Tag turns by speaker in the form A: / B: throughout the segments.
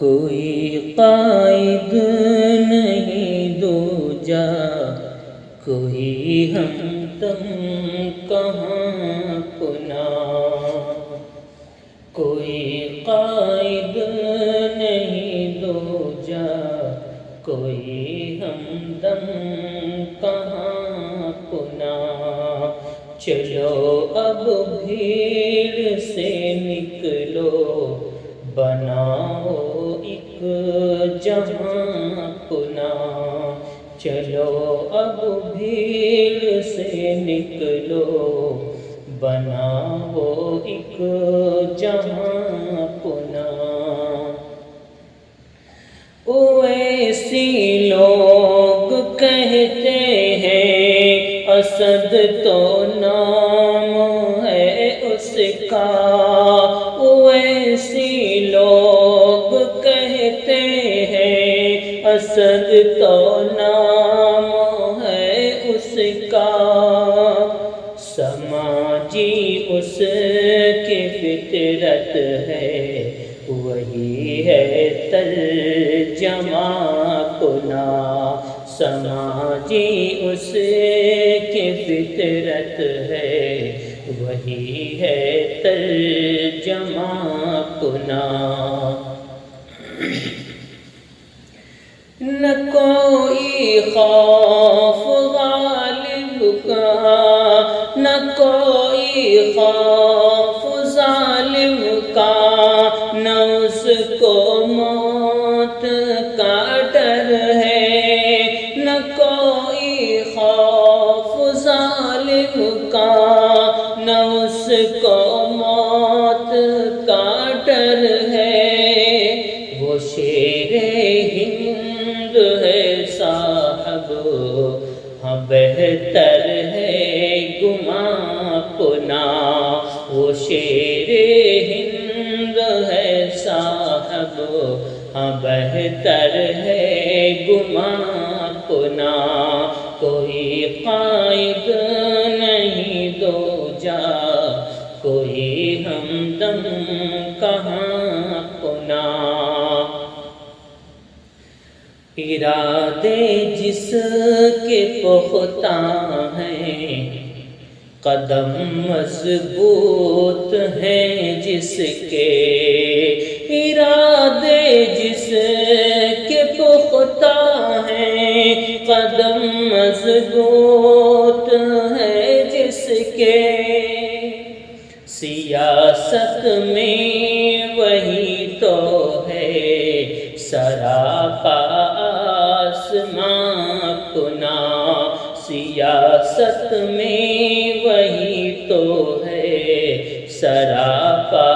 A: کوئی قائد نہیں دوجا، کوئی ہمدم کہاں پنا، کوئی قائد نہیں دوجا، کوئی ہمدم کہاں پنا، چلو اب بھیڑ سے نکلو، بناؤ ایک جہاں اپنا، چلو اب بھیڑ سے نکلو، بناؤ ایک جہاں اپنا۔ اویسی لوگ کہتے ہیں اسد تو نام ہے اس کا، اویسی لوگ کہتے ہیں اسد تو نام ہے اس کا، سماجی اس کی فطرت ہے، وہی ہے ترجمہ اپنا، سماجی اس کی فطرت ہے، وہی ہے ترجمہ اپنا۔ نہ کوئی خوف غالب کا، نہ کوئی خوف ظالم کا، نہ اس کو موت کا ڈر ہے، نہ کوئی خوف ظالم کا، نہ اس کو موت کا ڈر ہے، وہ شیر ہند ہے صاحب، ہاں بہتر ہے گماں اپنا، وہ شیر ہند ہے صاحب، ہاں بہتر ہے گماں اپنا، کوئی قائد نہیں دوجا، کوئی ہمدم کہاں اپنا، ارادے جس کے پختہ ہیں، قدم مضبوط ہیں جس کے، ارادے جس کے پختہ ہیں، قدم مضبوط ہیں جس کے، سیاست میں وہی تو ہے سراپا آسماں اپنا، سیاست میں وہی تو ہے سراپا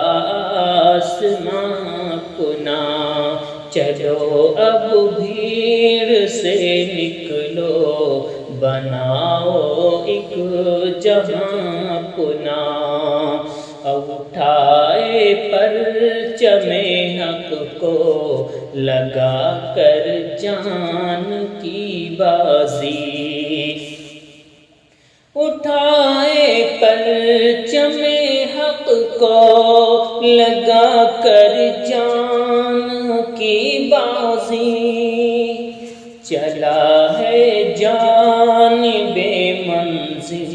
A: آسماں اپنا، چلو اب بھیڑ سے نکلو، بناؤ ایک جہاں اپنا، اٹھائے پرچم حق کو لگا کر جان کی بازی، اٹھائے پرچم حق کو لگا کر جان کی بازی، چلا ہے جانب منزل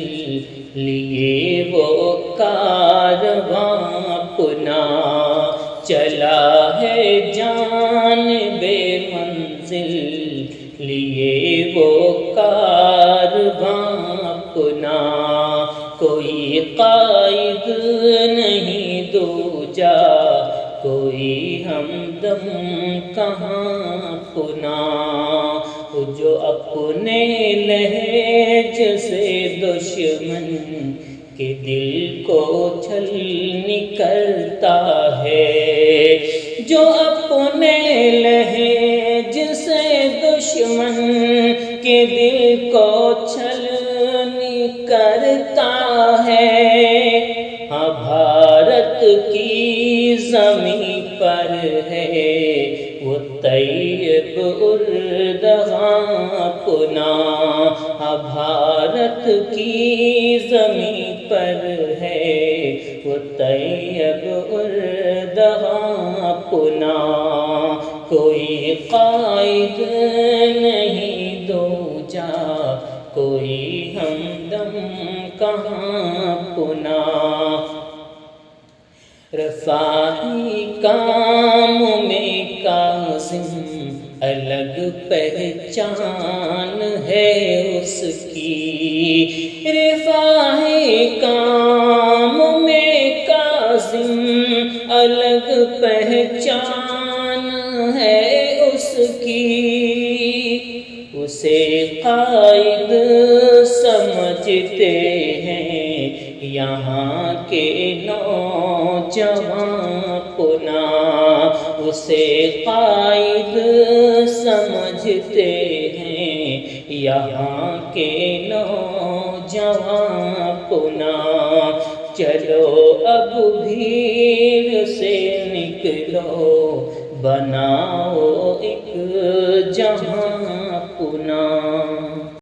A: لیے وہ کارواں اپنا، چلا ہے جانب منزل لیے وہ کارواں اپنا، کوئی قائد نہیں دوجا، کوئی ہمدم کہاں اپنا، جو اپنے لہج سے دشمن کے دل کو چھلنی کرتا ہے، جو اپنے لہج سے دشمن کے دل کو چھلنی کرتا ہے، ہاں بھارت کی زمین پر ہے وہ طیب اردغاں اپنا، ہاں بھارت کی زمین پر ہے وہ طیب اردغاں اپنا، اپنا رفاعی کام میں کاظم الگ پہچان ہے اس کی رفاعی کام میں کاظم الگ پہچان ہے اس کی اسے قائد سمجھتے ہیں یہاں کے نوجوان اپنا اسے قائد سمجھتے ہیں یہاں کے نوجوان اپنا چلو اب بھیڑ سے نکلو بناؤ ایک جہاں اپنا